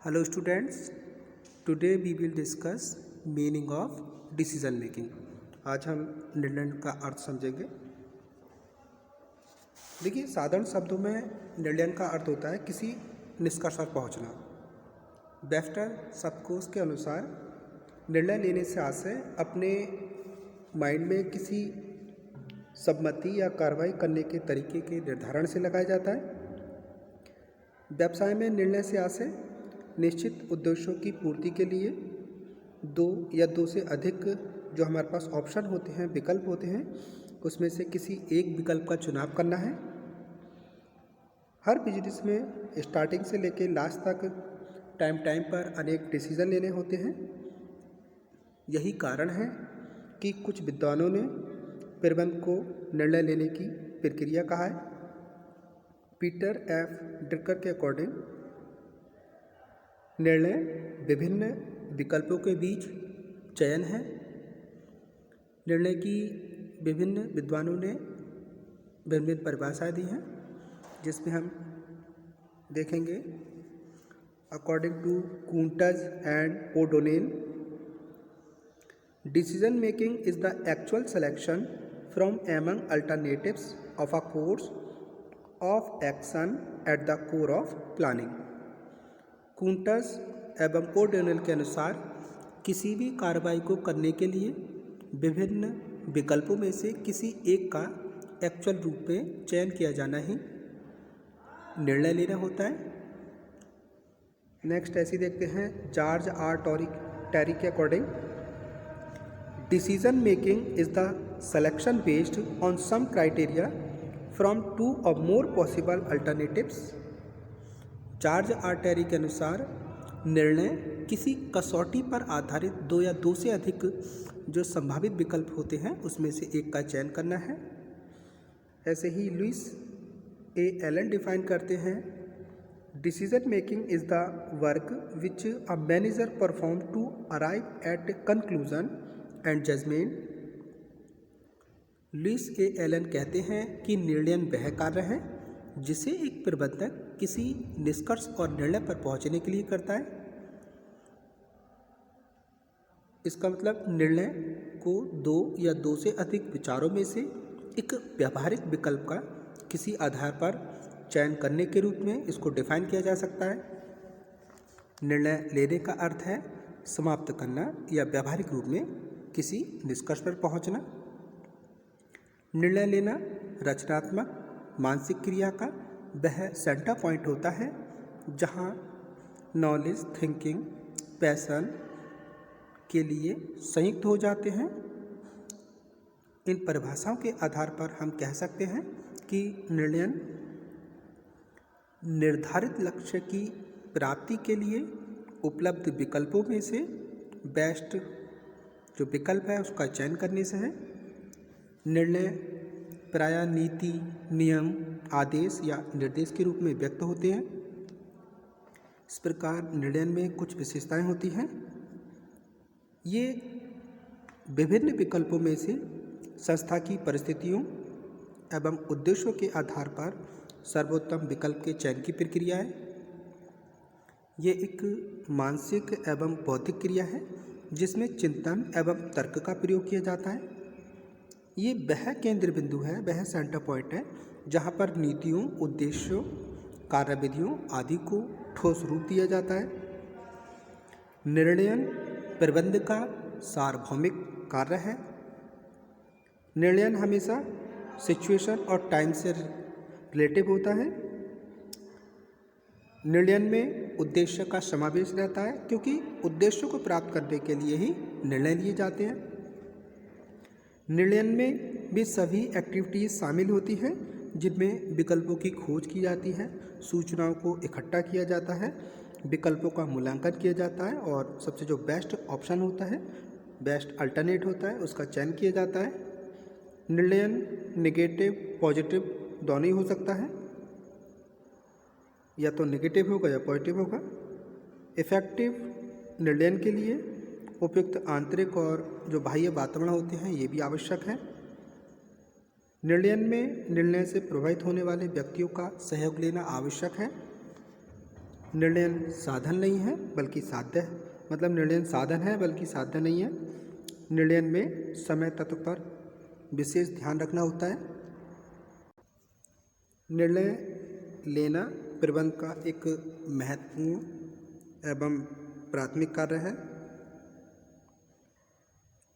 Hello students, today we will discuss meaning of decision making. आज हम निर्णय का अर्थ समझेंगे। देखिए, साधारण शब्दों में निर्णय का अर्थ होता है किसी निष्कर्ष पर पहुंचना। वेबस्टर शब्दकोश के अनुसार निर्णय लेने से आशय अपने माइंड में किसी सम्मति या कार्रवाई करने के तरीके के निर्धारण से लगाया जाता है। व्यवसाय में निर्णय से आशय निश्चित उद्देश्यों की पूर्ति के लिए दो या दो से अधिक जो हमारे पास ऑप्शन होते हैं, विकल्प होते हैं, उसमें से किसी एक विकल्प का चुनाव करना है। हर बिजनेस में स्टार्टिंग से लेकर लास्ट तक टाइम पर अनेक डिसीजन लेने होते हैं। यही कारण है कि कुछ विद्वानों ने प्रबंधन को निर्णय लेने की प्रक्रिया कहा है। पीटर एफ ड्रकर के अकॉर्डिंग निर्णय विभिन्न विकल्पों के बीच चयन है। निर्णय की विभिन्न विद्वानों ने भिन्न भिन्न परिभाषाएं दी हैं, जिसमें हम देखेंगे according to Koontz and O'Donnell, decision making is the actual selection from among alternatives of a course of action at the core of planning. Koontz एवं ओडोनेल के अनुसार किसी भी कार्रवाई को करने के लिए विभिन्न विकल्पों में से किसी एक का एक्चुअल रूप में चयन किया जाना ही निर्णय लेना होता है। नेक्स्ट ऐसी देखते हैं जॉर्ज आर टेरी के according, decision making is the selection based on some criteria from two or more possible alternatives. George R Terry के अनुसार निर्णय किसी कसौटी पर आधारित दो या दो से अधिक जो संभावित विकल्प होते हैं उसमें से एक का चयन करना है। ऐसे ही लुइस ए एलन डिफाइन करते हैं, decision making is the work which a manager perform to arrive at conclusion and judgment. Louis A Allen कहते हैं कि निर्णय वह कार्य है जिसे एक प्रबंधक किसी निष्कर्ष और निर्णय पर पहुंचने के लिए करता है। इसका मतलब निर्णय को दो या दो से अधिक विचारों में से एक व्यावहारिक विकल्प का किसी आधार पर चयन करने के रूप में इसको डिफाइन किया जा सकता है। निर्णय लेने का अर्थ है समाप्त करना या व्यावहारिक रूप में किसी निष्कर्ष पर पहुंचना। निर्णय लेना रचनात्मक मानसिक क्रिया का वह सेंटर पॉइंट होता है जहां नॉलेज, थिंकिंग, पैशन के लिए संयुक्त हो जाते हैं। इन परिभाषाओं के आधार पर हम कह सकते हैं कि निर्णय निर्धारित लक्ष्य की प्राप्ति के लिए उपलब्ध विकल्पों में से बेस्ट जो विकल्प है उसका चयन करने से है। निर्णय प्रायः नीति, नियम, आदेश या निर्देश के रूप में व्यक्त होते हैं। इस प्रकार निर्णय में कुछ विशेषताएं होती हैं। ये विभिन्न विकल्पों में से संस्था की परिस्थितियों एवं उद्देश्यों के आधार पर सर्वोत्तम विकल्प के चयन की प्रक्रिया है। ये एक मानसिक एवं बौद्धिक क्रिया है जिसमें चिंतन एवं तर्क का प्रयोग किया जाता है। ये वह केंद्र बिंदु है, वह सेंटर पॉइंट है जहाँ पर नीतियों, उद्देश्यों, कार्यविधियों आदि को ठोस रूप दिया जाता है। निर्णय प्रबंध का सार्वभौमिक कार्य है। निर्णय हमेशा सिचुएशन और टाइम से रिलेटिव होता है। निर्णय में उद्देश्य का समावेश रहता है क्योंकि उद्देश्यों को प्राप्त करने के लिए ही निर्णय लिए जाते हैं। निर्णय में भी सभी एक्टिविटीज़ शामिल होती हैं जिनमें विकल्पों की खोज की जाती है, सूचनाओं को इकट्ठा किया जाता है, विकल्पों का मूल्यांकन किया जाता है और सबसे जो बेस्ट ऑप्शन होता है, बेस्ट अल्टरनेट होता है, उसका चयन किया जाता है। निर्णय नेगेटिव पॉजिटिव दोनों ही हो सकता है, या तो नेगेटिव होगा या पॉजिटिव होगा। इफेक्टिव निर्णय के लिए उपयुक्त आंतरिक और जो बाह्य वातावरण होते हैं ये भी आवश्यक है। निर्णय में निर्णय से प्रभावित होने वाले व्यक्तियों का सहयोग लेना आवश्यक है। निर्णयन साधन नहीं है बल्कि साध्य है, मतलब निर्णयन साधन है बल्कि साध्य नहीं है। निर्णयन में समय तत्व पर विशेष ध्यान रखना होता है। निर्णय लेना प्रबंध का एक महत्वपूर्ण एवं प्राथमिक कार्य है।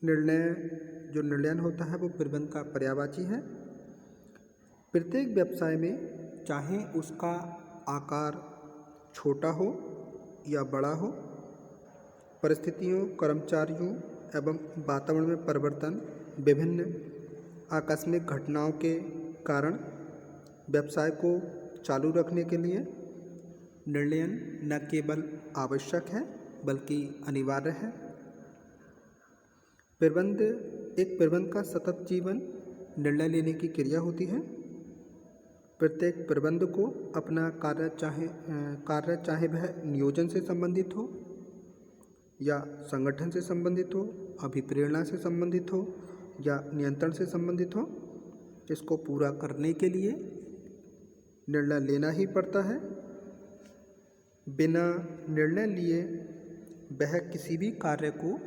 जो निर्णयन होता है वो प्रबंध का पर्यायवाची है। प्रत्येक व्यवसाय में चाहे उसका आकार छोटा हो या बड़ा हो, परिस्थितियों, कर्मचारियों एवं वातावरण में परिवर्तन, विभिन्न आकस्मिक घटनाओं के कारण व्यवसाय को चालू रखने के लिए निर्णयन न केवल आवश्यक है बल्कि अनिवार्य है। प्रबंध का सतत जीवन निर्णय लेने की क्रिया होती है। प्रत्येक प्रबंध को अपना कार्य चाहे वह नियोजन से संबंधित हो या संगठन से संबंधित हो, अभिप्रेरणा से संबंधित हो या नियंत्रण से संबंधित हो, इसको पूरा करने के लिए निर्णय लेना ही पड़ता है। बिना निर्णय लिए वह किसी भी कार्य को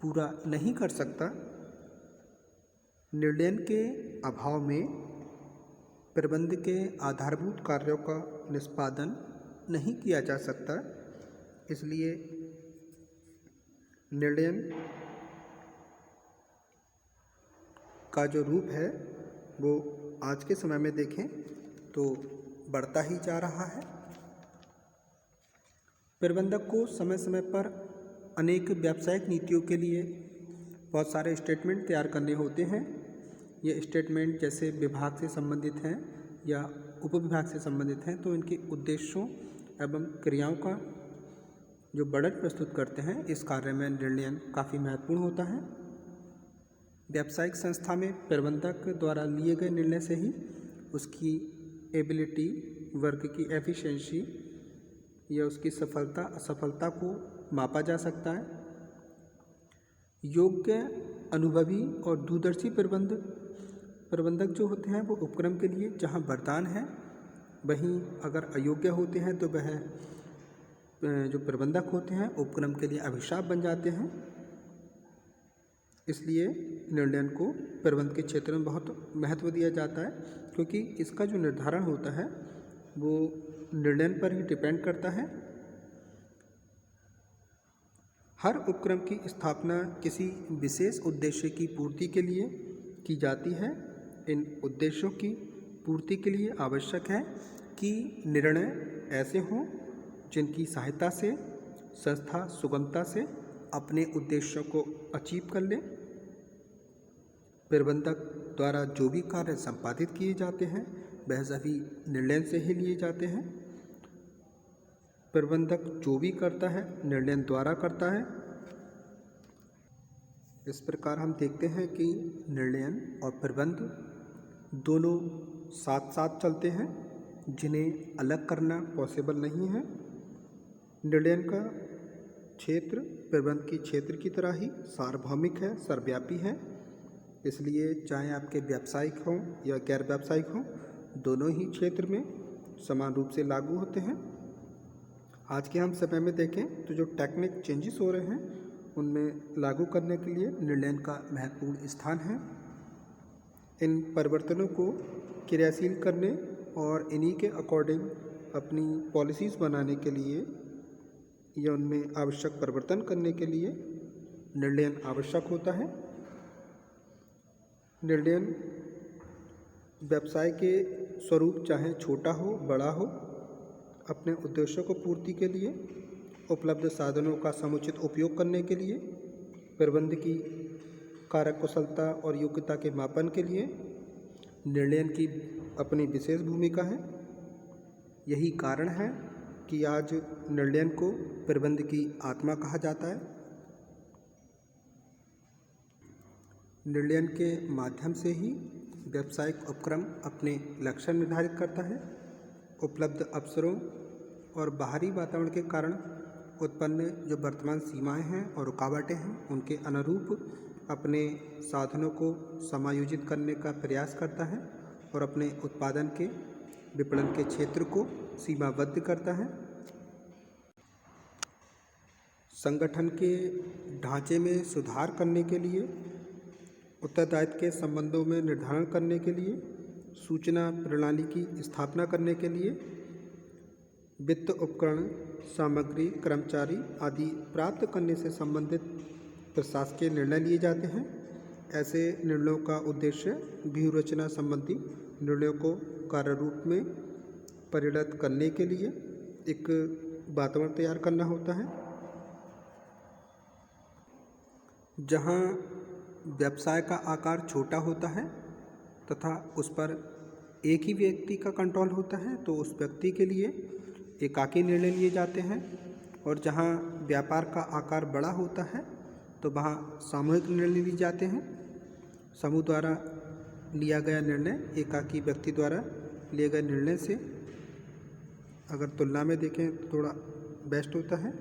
पूरा नहीं कर सकता। निर्णय के अभाव में प्रबंध के आधारभूत कार्यों का निष्पादन नहीं किया जा सकता। इसलिए निर्णय का जो रूप है वो आज के समय में देखें तो बढ़ता ही जा रहा है। प्रबंधक को समय समय पर अनेक व्यावसायिक नीतियों के लिए बहुत सारे स्टेटमेंट तैयार करने होते हैं। ये स्टेटमेंट जैसे विभाग से संबंधित हैं या उपविभाग से संबंधित हैं तो इनके उद्देश्यों एवं क्रियाओं का जो बजट प्रस्तुत करते हैं, इस कार्य में निर्णय काफ़ी महत्वपूर्ण होता है। व्यावसायिक संस्था में प्रबंधक द्वारा लिए गए निर्णय से ही उसकी एबिलिटी, वर्क की एफिशिएंसी या उसकी सफलता असफलता को मापा जा सकता है। योग्य, अनुभवी और दूरदर्शी प्रबंधक जो होते हैं वो उपक्रम के लिए जहां वरदान है, वहीं अगर अयोग्य होते हैं तो वह जो प्रबंधक होते हैं उपक्रम के लिए अभिशाप बन जाते हैं। इसलिए निर्णय को प्रबंध के क्षेत्र में बहुत महत्व दिया जाता है, क्योंकि इसका जो निर्धारण होता है वो निर्णय पर ही डिपेंड करता है। हर उपक्रम की स्थापना किसी विशेष उद्देश्य की पूर्ति के लिए की जाती है। इन उद्देश्यों की पूर्ति के लिए आवश्यक है कि निर्णय ऐसे हों जिनकी सहायता से संस्था सुगमता से अपने उद्देश्यों को अचीव कर ले। प्रबंधक द्वारा जो भी कार्य संपादित किए जाते हैं वह सभी निर्णय से ही लिए जाते हैं। प्रबंधक जो भी करता है निर्णय द्वारा करता है। इस प्रकार हम देखते हैं कि निर्णय और प्रबंध दोनों साथ साथ चलते हैं, जिन्हें अलग करना पॉसिबल नहीं है। निर्णय का क्षेत्र प्रबंध की क्षेत्र की तरह ही सार्वभौमिक है, सर्वव्यापी है। इसलिए चाहे आपके व्यावसायिक हों या गैर व्यावसायिक हों, दोनों ही क्षेत्र में समान रूप से लागू होते हैं। आज के हम समय में देखें तो जो टेक्निक चेंजेस हो रहे हैं उनमें लागू करने के लिए निर्णय का महत्वपूर्ण स्थान है। इन परिवर्तनों को क्रियाशील करने और इन्हीं के अकॉर्डिंग अपनी पॉलिसीज़ बनाने के लिए या उनमें आवश्यक परिवर्तन करने के लिए निर्णय आवश्यक होता है। निर्णय व्यवसाय के स्वरूप चाहे छोटा हो बड़ा हो, अपने उद्देश्यों को पूर्ति के लिए उपलब्ध साधनों का समुचित उपयोग करने के लिए, प्रबंध की कार्यकुशलता और योग्यता के मापन के लिए निर्णय की अपनी विशेष भूमिका है। यही कारण है कि आज निर्णय को प्रबंध की आत्मा कहा जाता है। निर्णय के माध्यम से ही व्यावसायिक उपक्रम अपने लक्ष्य निर्धारित करता है। उपलब्ध अवसरों और बाहरी वातावरण के कारण उत्पन्न जो वर्तमान सीमाएं हैं और रुकावटें हैं, उनके अनुरूप अपने साधनों को समायोजित करने का प्रयास करता है और अपने उत्पादन के विपणन के क्षेत्र को सीमाबद्ध करता है। संगठन के ढांचे में सुधार करने के लिए, उत्तरदायित्व के संबंधों में निर्धारण करने के लिए, सूचना प्रणाली की स्थापना करने के लिए, वित्त उपकरण, सामग्री, कर्मचारी आदि प्राप्त करने से संबंधित प्रशासकीय निर्णय लिए जाते हैं। ऐसे निर्णयों का उद्देश्य व्यूहरचना संबंधी निर्णयों को कार्य रूप में परिणत करने के लिए एक वातावरण तैयार करना होता है, जहां व्यवसाय का आकार छोटा होता है तथा उस पर एक ही व्यक्ति का कंट्रोल होता है, तो उस व्यक्ति के लिए एकाकी निर्णय लिए जाते हैं। और जहां व्यापार का आकार बड़ा होता है तो वहां सामूहिक निर्णय लिए जाते हैं। समूह द्वारा लिया गया निर्णय एकाकी व्यक्ति द्वारा लिए गए निर्णय से अगर तुलना में देखें तो थोड़ा बेस्ट होता है।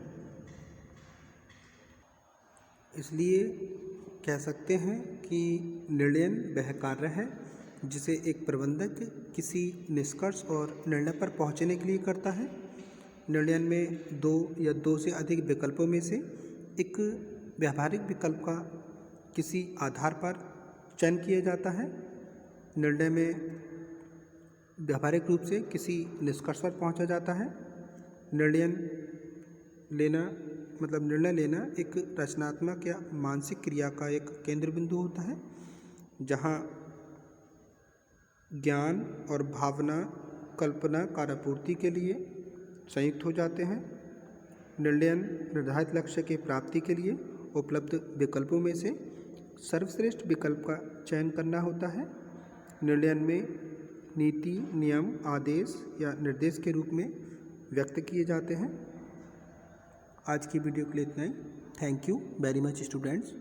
इसलिए कह सकते हैं कि निर्णयन वह कार्य है जिसे एक प्रबंधक किसी निष्कर्ष और निर्णय पर पहुंचने के लिए करता है। निर्णयन में दो या दो से अधिक विकल्पों में से एक व्यावहारिक विकल्प का किसी आधार पर चयन किया जाता है। निर्णय में व्यावहारिक रूप से किसी निष्कर्ष पर पहुंचा जाता है। निर्णय लेना एक रचनात्मक या मानसिक क्रिया का एक केंद्र बिंदु होता है, जहां ज्ञान और भावना कल्पना कार्यापूर्ति के लिए संयुक्त हो जाते हैं। निर्णयन निर्धारित लक्ष्य की प्राप्ति के लिए उपलब्ध विकल्पों में से सर्वश्रेष्ठ विकल्प का चयन करना होता है। निर्णयन में नीति, नियम, आदेश या निर्देश के रूप में व्यक्त किए जाते हैं। आज की वीडियो के लिए इतना ही। Thank you very much students.